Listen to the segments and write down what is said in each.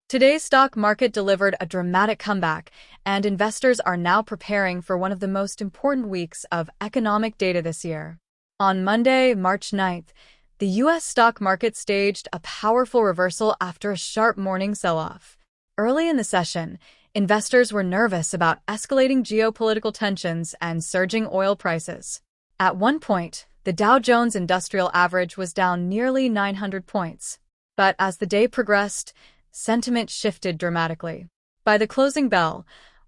Today's stock market delivered a dramatic comeback, and investors are now preparing for one of the most important weeks of economic data this year. On Monday, March 9th, the U.S. stock market staged a powerful reversal after a sharp morning sell-off. Early in the session, investors were nervous about escalating geopolitical tensions and surging oil prices. At one point, the Dow Jones Industrial Average was down nearly 900 points. But as the day progressed, sentiment shifted dramatically. By the closing bell,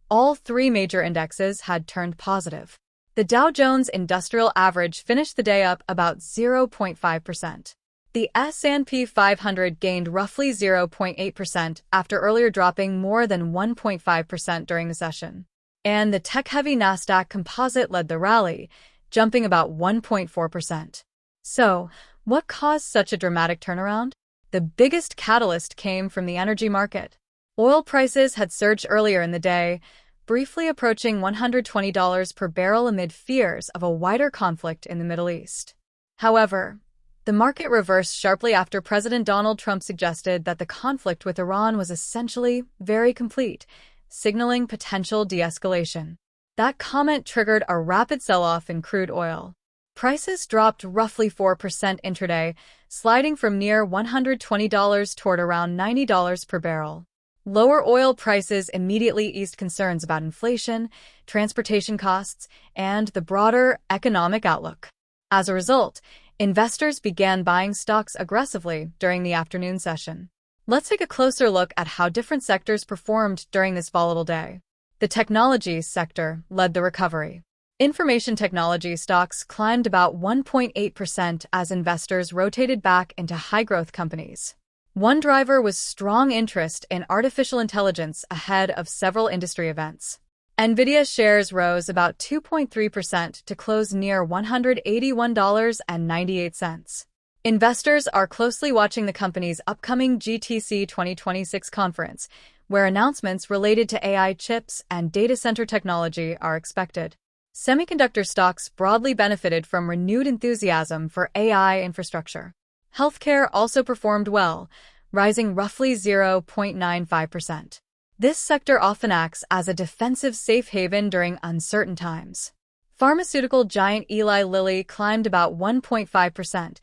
all three major indexes had turned positive. The Dow Jones Industrial Average finished the day up about 0.5%. The S&P 500 gained roughly 0.8% after earlier dropping more than 1.5% during the session. And the tech-heavy Nasdaq Composite led the rally, jumping about 1.4%. So, what caused such a dramatic turnaround? The biggest catalyst came from the energy market. Oil prices had surged earlier in the day, briefly approaching $120 per barrel amid fears of a wider conflict in the Middle East. However, the market reversed sharply after President Donald Trump suggested that the conflict with Iran was essentially very complete, signaling potential de-escalation. That comment triggered a rapid sell-off in crude oil. Prices dropped roughly 4% intraday, sliding from near $120 toward around $90 per barrel. Lower oil prices immediately eased concerns about inflation, transportation costs, and the broader economic outlook. As a result, investors began buying stocks aggressively during the afternoon session. Let's take a closer look at how different sectors performed during this volatile day. The technology sector led the recovery. Information technology stocks climbed about 1.8% as investors rotated back into high-growth companies. One driver was strong interest in artificial intelligence ahead of several industry events. Nvidia shares rose about 2.3% to close near $181.98. Investors are closely watching the company's upcoming GTC 2026 conference, where announcements related to AI chips and data center technology are expected. Semiconductor stocks broadly benefited from renewed enthusiasm for AI infrastructure. Healthcare also performed well, rising roughly 0.95%. This sector often acts as a defensive safe haven during uncertain times. Pharmaceutical giant Eli Lilly climbed about 1.5%,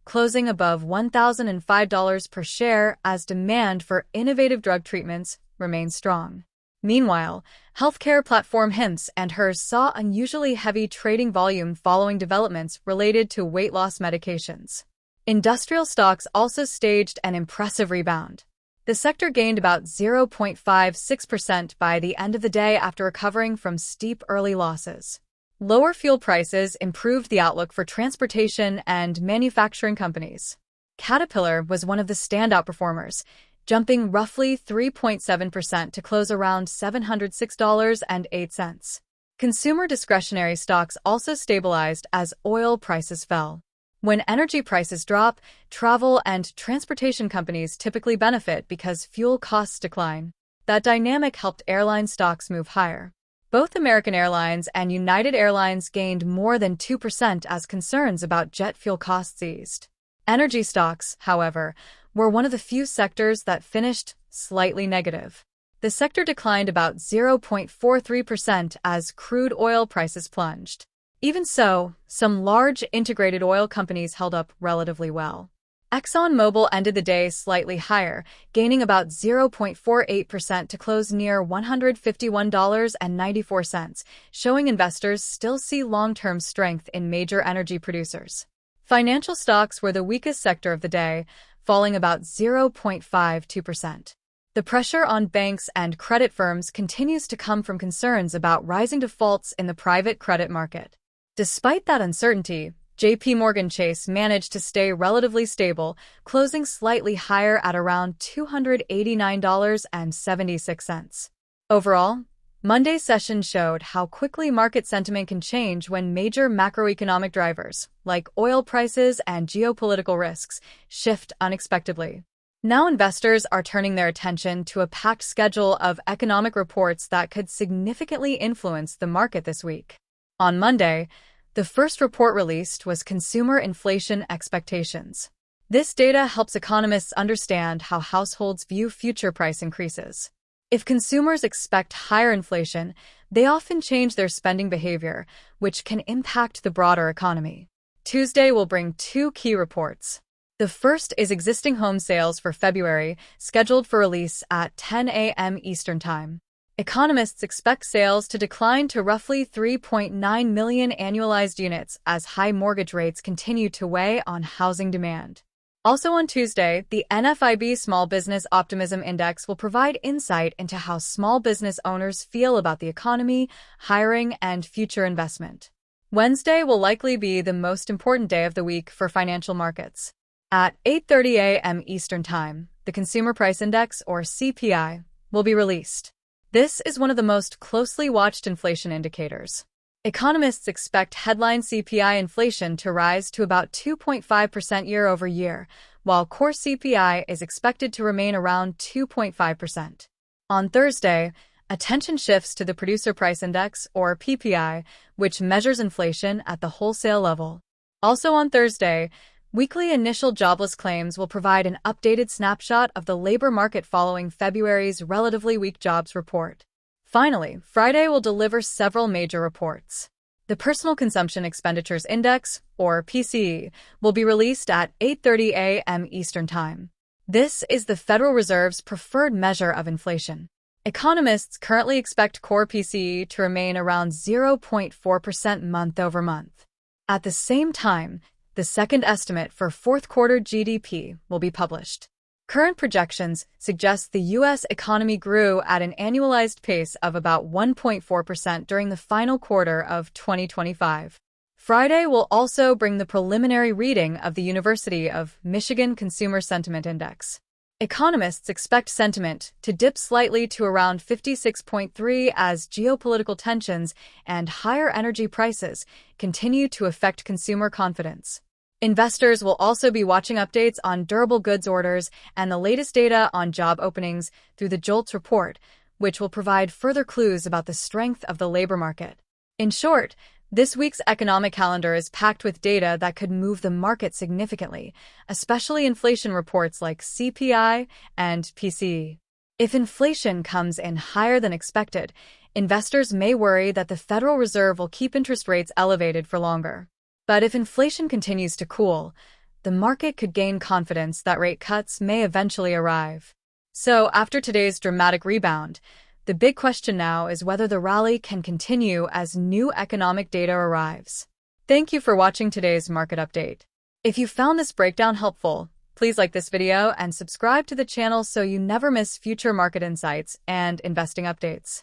closing above $1,005 per share as demand for innovative drug treatments remains strong. Meanwhile, healthcare platform Hims and Hers saw unusually heavy trading volume following developments related to weight loss medications. Industrial stocks also staged an impressive rebound. The sector gained about 0.56% by the end of the day after recovering from steep early losses. Lower fuel prices improved the outlook for transportation and manufacturing companies. Caterpillar was one of the standout performers, jumping roughly 3.7% to close around $706.08. Consumer discretionary stocks also stabilized as oil prices fell. When energy prices drop, travel and transportation companies typically benefit because fuel costs decline. That dynamic helped airline stocks move higher. Both American Airlines and United Airlines gained more than 2% as concerns about jet fuel costs eased. Energy stocks, however, were one of the few sectors that finished slightly negative. The sector declined about 0.43% as crude oil prices plunged. Even so, some large integrated oil companies held up relatively well. ExxonMobil ended the day slightly higher, gaining about 0.48% to close near $151.94, showing investors still see long-term strength in major energy producers. Financial stocks were the weakest sector of the day, falling about 0.52%. The pressure on banks and credit firms continues to come from concerns about rising defaults in the private credit market. Despite that uncertainty, J.P. Morgan Chase managed to stay relatively stable, closing slightly higher at around $289.76. Overall, Monday's session showed how quickly market sentiment can change when major macroeconomic drivers, like oil prices and geopolitical risks, shift unexpectedly. Now investors are turning their attention to a packed schedule of economic reports that could significantly influence the market this week. On Monday, the first report released was consumer inflation expectations. This data helps economists understand how households view future price increases. If consumers expect higher inflation, they often change their spending behavior, which can impact the broader economy. Tuesday will bring two key reports. The first is existing home sales for February, scheduled for release at 10 a.m. Eastern Time. Economists expect sales to decline to roughly 3.9 million annualized units as high mortgage rates continue to weigh on housing demand. Also on Tuesday, the NFIB Small Business Optimism Index will provide insight into how small business owners feel about the economy, hiring, and future investment. Wednesday will likely be the most important day of the week for financial markets. At 8:30 a.m. Eastern Time, the Consumer Price Index, or CPI, will be released. This is one of the most closely watched inflation indicators. Economists expect headline CPI inflation to rise to about 2.5% year over year, while core CPI is expected to remain around 2.5%. On Thursday, attention shifts to the Producer Price Index, or PPI, which measures inflation at the wholesale level. Also on Thursday, weekly initial jobless claims will provide an updated snapshot of the labor market following February's relatively weak jobs report. Finally, Friday will deliver several major reports. The Personal Consumption Expenditures Index, or PCE, will be released at 8:30 a.m. Eastern Time. This is the Federal Reserve's preferred measure of inflation. Economists currently expect core PCE to remain around 0.4% month over month. At the same time, the second estimate for fourth quarter GDP will be published. Current projections suggest the U.S. economy grew at an annualized pace of about 1.4% during the final quarter of 2025. Friday will also bring the preliminary reading of the University of Michigan Consumer Sentiment Index. Economists expect sentiment to dip slightly to around 56.3 as geopolitical tensions and higher energy prices continue to affect consumer confidence. Investors will also be watching updates on durable goods orders and the latest data on job openings through the JOLTS report, which will provide further clues about the strength of the labor market. In short, this week's economic calendar is packed with data that could move the market significantly, especially inflation reports like CPI and PCE. If inflation comes in higher than expected, investors may worry that the Federal Reserve will keep interest rates elevated for longer. But if inflation continues to cool, the market could gain confidence that rate cuts may eventually arrive. So, after today's dramatic rebound, the big question now is whether the rally can continue as new economic data arrives. Thank you for watching today's market update. If you found this breakdown helpful, please like this video and subscribe to the channel so you never miss future market insights and investing updates.